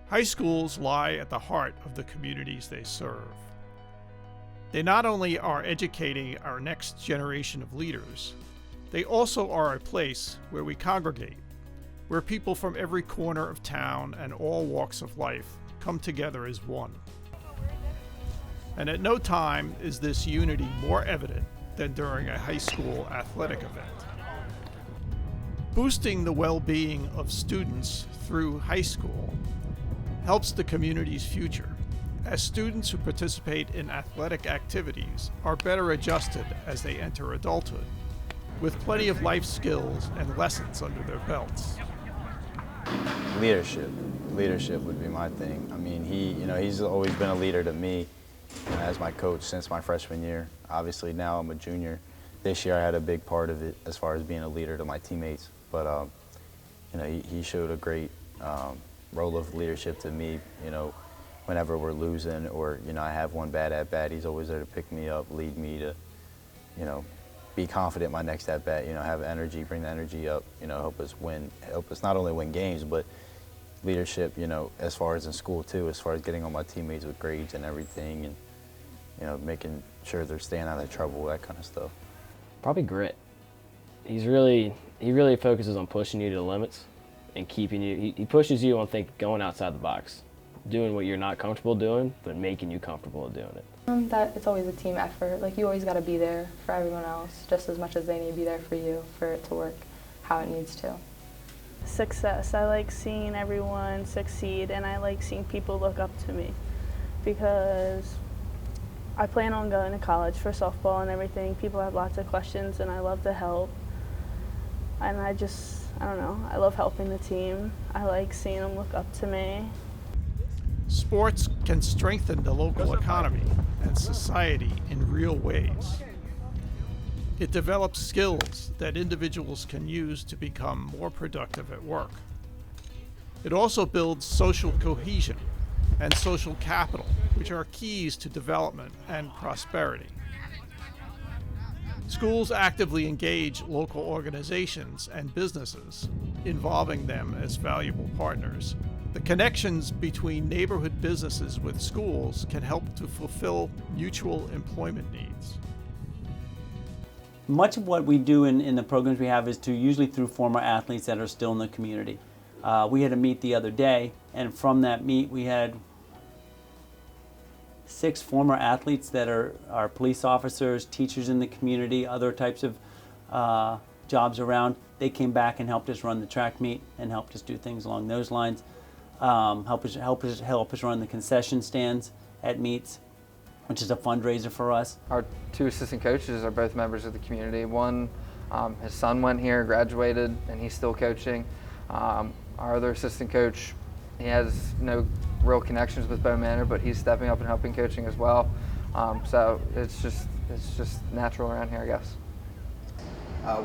High schools lie at the heart of the communities they serve. They not only are educating our next generation of leaders, they also are a place where we congregate, where people from every corner of town and all walks of life come together as one. And at no time is this unity more evident than during a high school athletic event. Boosting the well-being of students through high school helps the community's future, as students who participate in athletic activities are better adjusted as they enter adulthood, with plenty of life skills and lessons under their belts. Leadership would be my thing. I mean, he's always been a leader to me as my coach since my freshman year. Obviously now I'm a junior. This year I had a big part of it as far as being a leader to my teammates. But he showed a great role of leadership to me. Whenever we're losing or I have one bad at bat, he's always there to pick me up, lead me to be confident my next at bat. Have energy, bring the energy up. Help us win. Help us not only win games, but leadership. As far as in school too, as far as getting on my teammates with grades and everything, and making sure they're staying out of trouble, that kind of stuff. Probably grit. He really focuses on pushing you to the limits and keeping you. He pushes you on going outside the box, doing what you're not comfortable doing, but making you comfortable doing it. That it's always a team effort. Like, you always got to be there for everyone else, just as much as they need to be there for you, for it to work how it needs to. Success. I like seeing everyone succeed, and I like seeing people look up to me, because I plan on going to college for softball and everything. People have lots of questions, and I love to help. And I don't know, I love helping the team. I like seeing them look up to me. Sports can strengthen the local economy and society in real ways. It develops skills that individuals can use to become more productive at work. It also builds social cohesion and social capital, which are keys to development and prosperity. Schools actively engage local organizations and businesses, involving them as valuable partners. The connections between neighborhood businesses with schools can help to fulfill mutual employment needs. Much of what we do in the programs we have is usually through former athletes that are still in the community. We had a meet the other day, and from that meet we had 6 former athletes that are police officers, teachers in the community, other types of jobs around. They came back and helped us run the track meet and helped us do things along those lines. Help us run the concession stands at meets, which is a fundraiser for us. Our 2 assistant coaches are both members of the community. One, his son went here, graduated, and he's still coaching. Our other assistant coach, he has no real connections with Bow Manor, but he's stepping up and helping coaching as well. So it's just natural around here, I guess.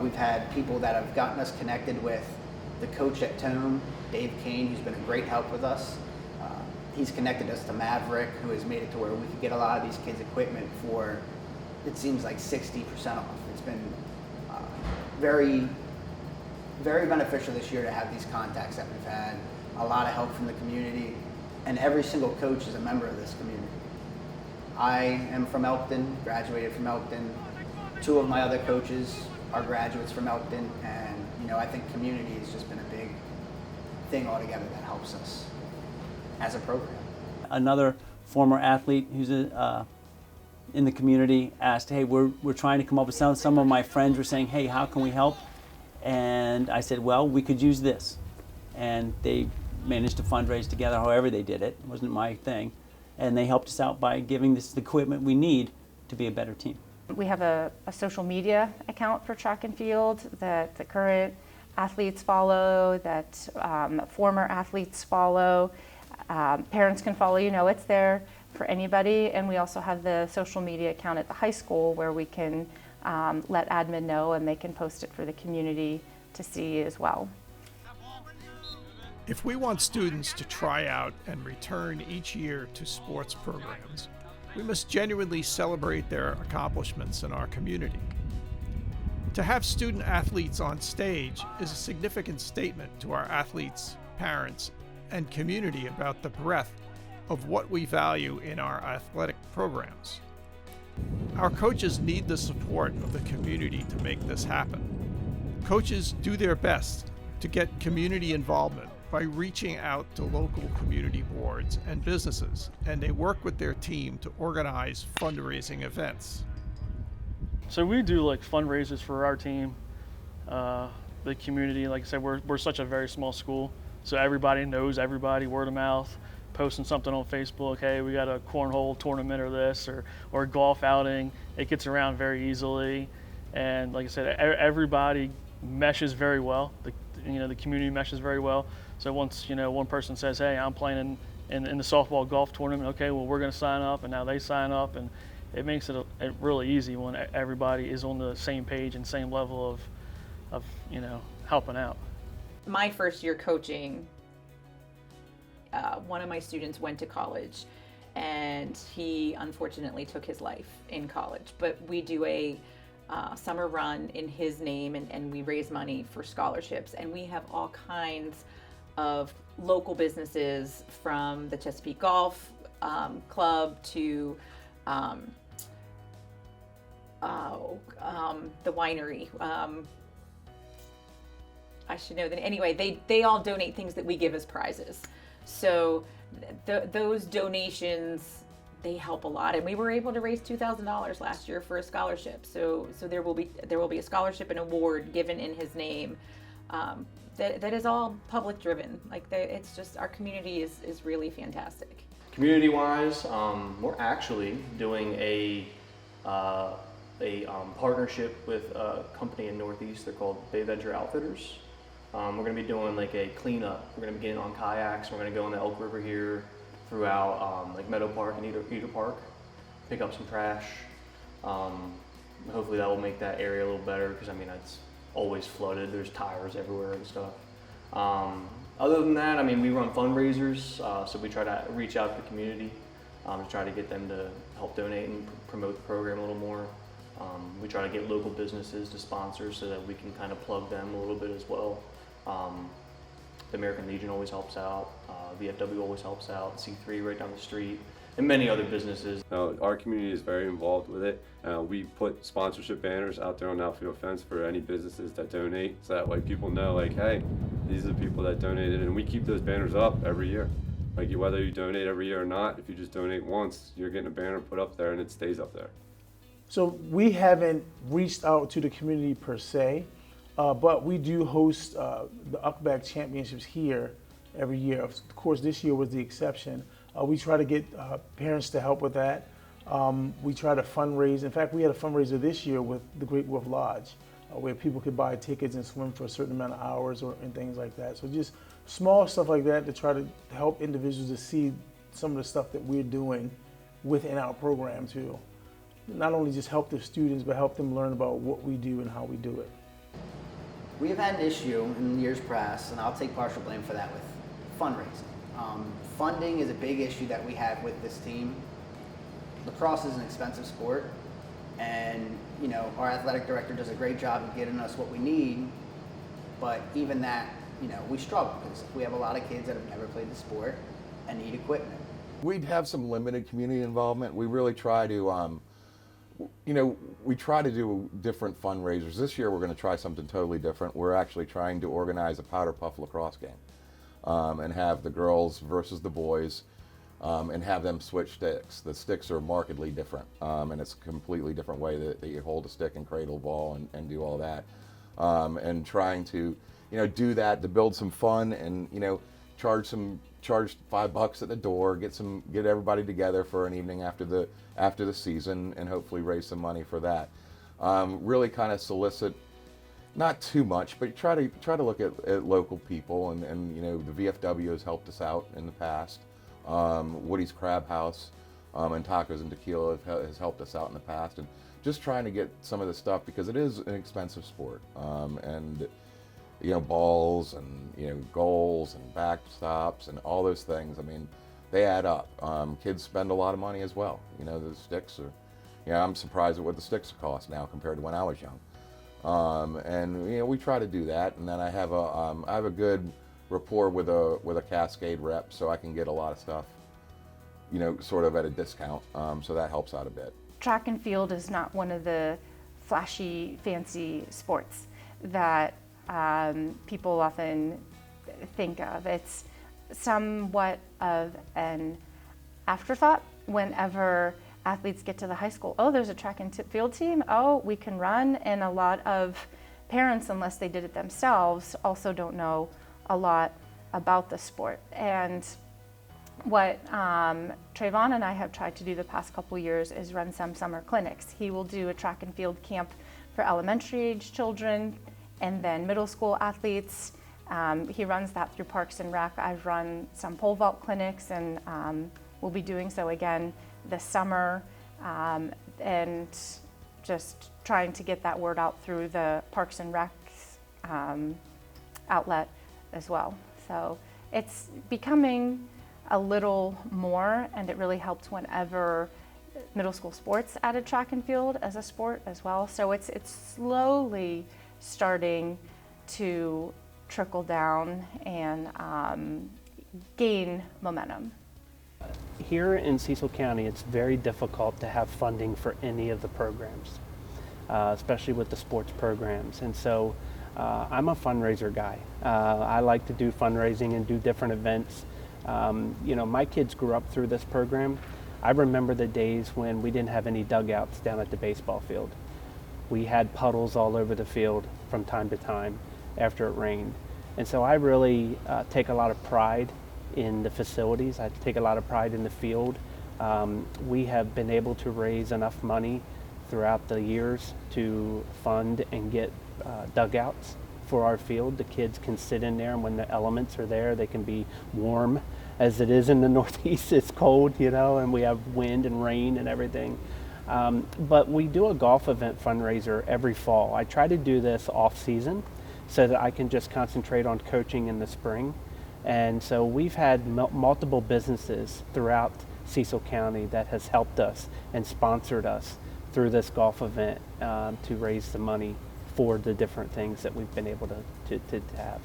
We've had people that have gotten us connected with the coach at Tone, Dave Kane, who's been a great help with us. He's connected us to Maverick, who has made it to where we could get a lot of these kids' equipment for, it seems like 60% off. It's been very, very beneficial this year to have these contacts that we've had. A lot of help from the community, and every single coach is a member of this community. I am from Elkton, graduated from Elkton. 2 of my other coaches are graduates from Elkton, and I think community has just been a big thing altogether that helps us as a program. Another former athlete who's in the community asked, hey, we're trying to come up with some of my friends were saying, hey, how can we help? And I said, well, we could use this. And they managed to fundraise together however they did it. It wasn't my thing. And they helped us out by giving us the equipment we need to be a better team. We have a social media account for track and field that the current athletes follow, that former athletes follow. Parents can follow, it's there for anybody. And we also have the social media account at the high school where we can let admin know, and they can post it for the community to see as well. If we want students to try out and return each year to sports programs, we must genuinely celebrate their accomplishments in our community. To have student athletes on stage is a significant statement to our athletes, parents, and community about the breadth of what we value in our athletic programs. Our coaches need the support of the community to make this happen. Coaches do their best to get community involvement by reaching out to local community boards and businesses, and they work with their team to organize fundraising events. So we do like fundraisers for our team, the community. Like I said, we're such a very small school, so everybody knows everybody, word of mouth, posting something on Facebook, hey, we got a cornhole tournament or this, or a golf outing. It gets around very easily, and like I said, everybody meshes very well. The community meshes very well. So once one person says, hey, I'm playing in the softball golf tournament, okay, well, we're going to sign up, and now they sign up, and it makes it really easy when everybody is on the same page and same level of helping out. My first year coaching, one of my students went to college, and he unfortunately took his life in college. But we do a summer run in his name, and we raise money for scholarships, and we have all kinds of local businesses, from the Chesapeake Golf Club to the winery. I should know that. Anyway, they all donate things that we give as prizes. So those donations, they help a lot, and we were able to raise $2,000 last year for a scholarship. So there will be a scholarship and award given in his name. That is all public driven. It's just, our community is really fantastic. Community-wise, we're actually doing a partnership with a company in Northeast. They're called Bay Venture Outfitters. We're going to be doing like a cleanup. We're going to be getting on kayaks. We're going to go in the Elk River here throughout like Meadow Park and Eder Park, pick up some trash. Hopefully that will make that area a little better, because it's always flooded. There's tires everywhere and stuff. Other than that, we run fundraisers, so we try to reach out to the community to try to get them to help donate and promote the program a little more. We try to get local businesses to sponsor so that we can kind of plug them a little bit as well. The American Legion always helps out, VFW always helps out, C3 right down the street, and many other businesses. Our community is very involved with it. We put sponsorship banners out there on the outfield fence for any businesses that donate, so that way people know, like, hey, these are the people that donated, and we keep those banners up every year. Like, whether you donate every year or not, if you just donate once, you're getting a banner put up there and it stays up there. So we haven't reached out to the community per se, but we do host the UCBAC championships here every year. Of course, this year was the exception. We try to get parents to help with that. We try to fundraise. In fact, we had a fundraiser this year with the Great Wolf Lodge, where people could buy tickets and swim for a certain amount of hours and things like that. So just small stuff like that to try to help individuals to see some of the stuff that we're doing within our program to not only just help the students, but help them learn about what we do and how we do it. We have had an issue in years past, and I'll take partial blame for that, with fundraising. Funding is a big issue that we have with this team. Lacrosse is an expensive sport, and our athletic director does a great job of getting us what we need, but even that, we struggle because we have a lot of kids that have never played the sport and need equipment. We'd have some limited community involvement. We really try to, we try to do different fundraisers. This year we're going to try something totally different. We're actually trying to organize a powder puff lacrosse game and have the girls versus the boys and have them switch sticks. The sticks are markedly different, and it's a completely different way that you hold a stick and cradle a ball and do all that. And trying to, do that to build some fun and, charge $5 at the door, get everybody together for an evening after the season, and hopefully raise some money for that. Really kind of solicit, not too much, but try to look at local people, and the VFW has helped us out in the past. Woody's Crab House and Tacos and Tequila has helped us out in the past, and just trying to get some of the stuff, because it is an expensive sport, and balls and goals and backstops and all those things, they add up. Kids spend a lot of money as well. The sticks are, I'm surprised at what the sticks cost now compared to when I was young. And we try to do that. And then I have a good rapport with a Cascade rep, so I can get a lot of stuff, you know, sort of at a discount. So that helps out a bit. Track and field is not one of the flashy, fancy sports that people often think of. It's somewhat of an afterthought whenever athletes get to the high school. Oh, there's a track and field team. Oh, we can run. And a lot of parents, unless they did it themselves, also don't know a lot about the sport. And what Trayvon and I have tried to do the past couple years is run some summer clinics. He will do a track and field camp for elementary age children and then middle school athletes. He runs that through Parks and Rec. I've run some pole vault clinics, and we'll be doing so again this summer, and just trying to get that word out through the Parks and Rec outlet as well. So it's becoming a little more, and it really helped whenever middle school sports added track and field as a sport as well. So it's slowly starting to trickle down and gain momentum. Here in Cecil County, it's very difficult to have funding for any of the programs, especially with the sports programs. And so I'm a fundraiser guy. I like to do fundraising and do different events. You know, my kids grew up through this program. I remember the days when we didn't have any dugouts down at the baseball field. We had puddles all over the field from time to time after it rained. And so I really take a lot of pride in the facilities. I take a lot of pride in the field. We have been able to raise enough money throughout the years to fund and get dugouts for our field. The kids can sit in there, and when the elements are there, they can be warm. As it is in the Northeast, it's cold, you know, and we have wind and rain and everything. But we do a golf event fundraiser every fall. I try to do this off season so that I can just concentrate on coaching in the spring. And so we've had multiple businesses throughout Cecil County that has helped us and sponsored us through this golf event to raise the money for the different things that we've been able to have.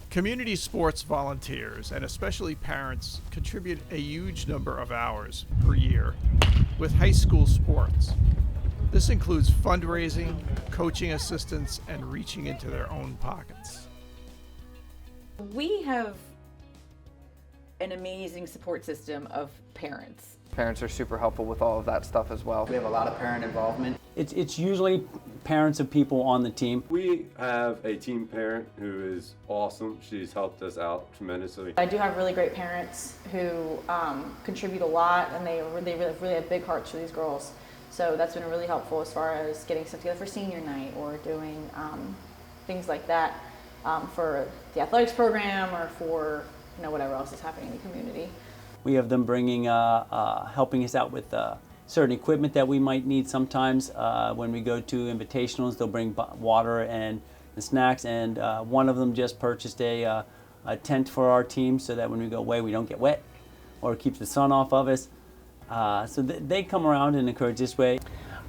Community sports volunteers, and especially parents, contribute a huge number of hours per year with high school sports. This includes fundraising, coaching assistance, and reaching into their own pockets. We have an amazing support system of parents. Parents are super helpful with all of that stuff as well. We have a lot of parent involvement. It's usually parents of people on the team. We have a team parent who is awesome. She's helped us out tremendously. I do have really great parents who contribute a lot, and they really have big hearts for these girls. So that's been really helpful as far as getting stuff together for senior night or doing things like that for the athletics program or for whatever else is happening in the community. We have them bringing, helping us out with certain equipment that we might need sometimes. When we go to invitationals, they'll bring water and the snacks, and one of them just purchased a tent for our team so that when we go away we don't get wet or keeps the sun off of us. So they come around and encourage this way.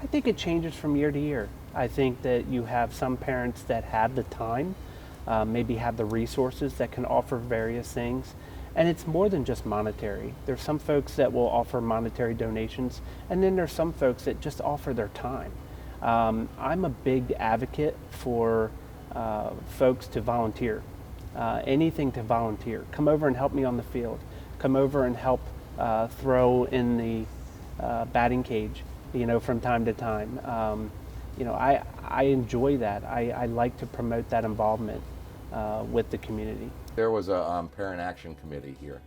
I think it changes from year to year. I think that you have some parents that have the time, maybe have the resources that can offer various things. And it's more than just monetary. There's some folks that will offer monetary donations, and then there's some folks that just offer their time. I'm a big advocate for folks to volunteer, anything to volunteer. Come over and help me on the field. Come over and help throw in the batting cage, from time to time. I enjoy that. I like to promote that involvement with the community. There was a parent action committee here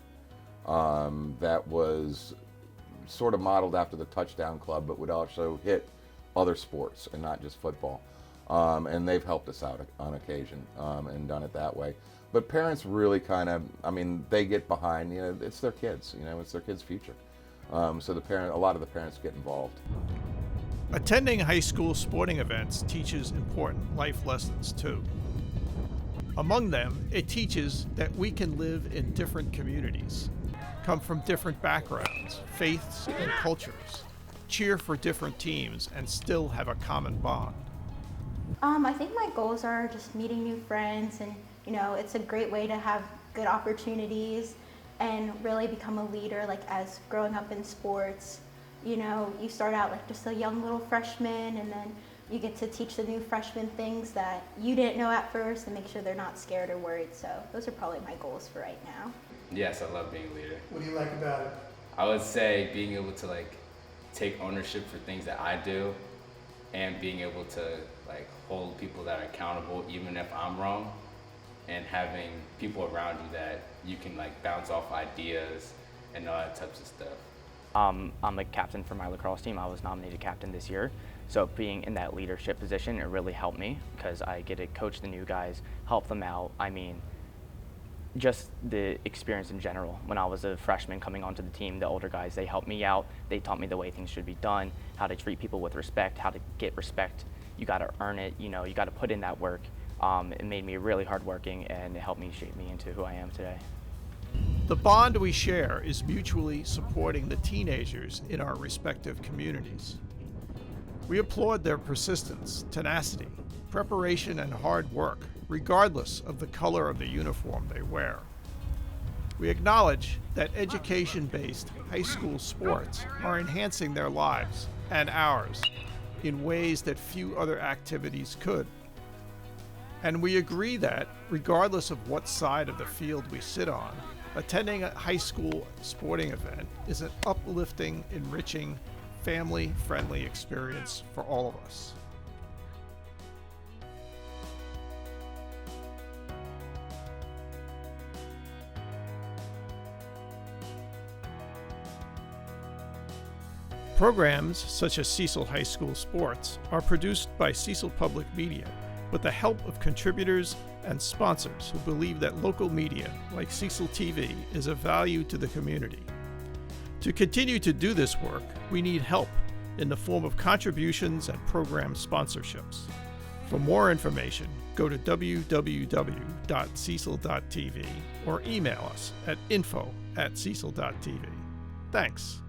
that was sort of modeled after the Touchdown Club, but would also hit other sports and not just football. And they've helped us out on occasion and done it that way. But parents really kind of, they get behind, it's their kids, it's their kids' future. So a lot of the parents get involved. Attending high school sporting events teaches important life lessons too. Among them, it teaches that we can live in different communities, come from different backgrounds, faiths, and cultures, cheer for different teams, and still have a common bond. I think my goals are just meeting new friends and You know, it's a great way to have good opportunities and really become a leader, like as growing up in sports. You know, you start out like just a young little freshman, and then you get to teach the new freshmen things that you didn't know at first and make sure they're not scared or worried. So those are probably my goals for right now. Yes, I love being a leader. What do you like about it? I would say being able to like take ownership for things that I do, and being able to like hold people that are accountable even if I'm wrong, and having people around you that you can like bounce off ideas and all that types of stuff. I'm the captain for my lacrosse team. I was nominated captain this year. So being in that leadership position, it really helped me because I get to coach the new guys, help them out. I mean, just the experience in general. When I was a freshman coming onto the team, the older guys, they helped me out. They taught me the way things should be done, how to treat people with respect, how to get respect. You got to earn it, you know, you got to put in that work. It made me really hardworking, and it helped me shape me into who I am today. The bond we share is mutually supporting the teenagers in our respective communities. We applaud their persistence, tenacity, preparation, and hard work, regardless of the color of the uniform they wear. We acknowledge that education-based high school sports are enhancing their lives and ours in ways that few other activities could. And we agree that, regardless of what side of the field we sit on, attending a high school sporting event is an uplifting, enriching, family-friendly experience for all of us. Programs such as Cecil High School Sports are produced by Cecil Public Media with the help of contributors and sponsors who believe that local media, like Cecil TV, is of value to the community. To continue to do this work, we need help in the form of contributions and program sponsorships. For more information, go to www.cecil.tv or email us at info@cecil.tv. Thanks.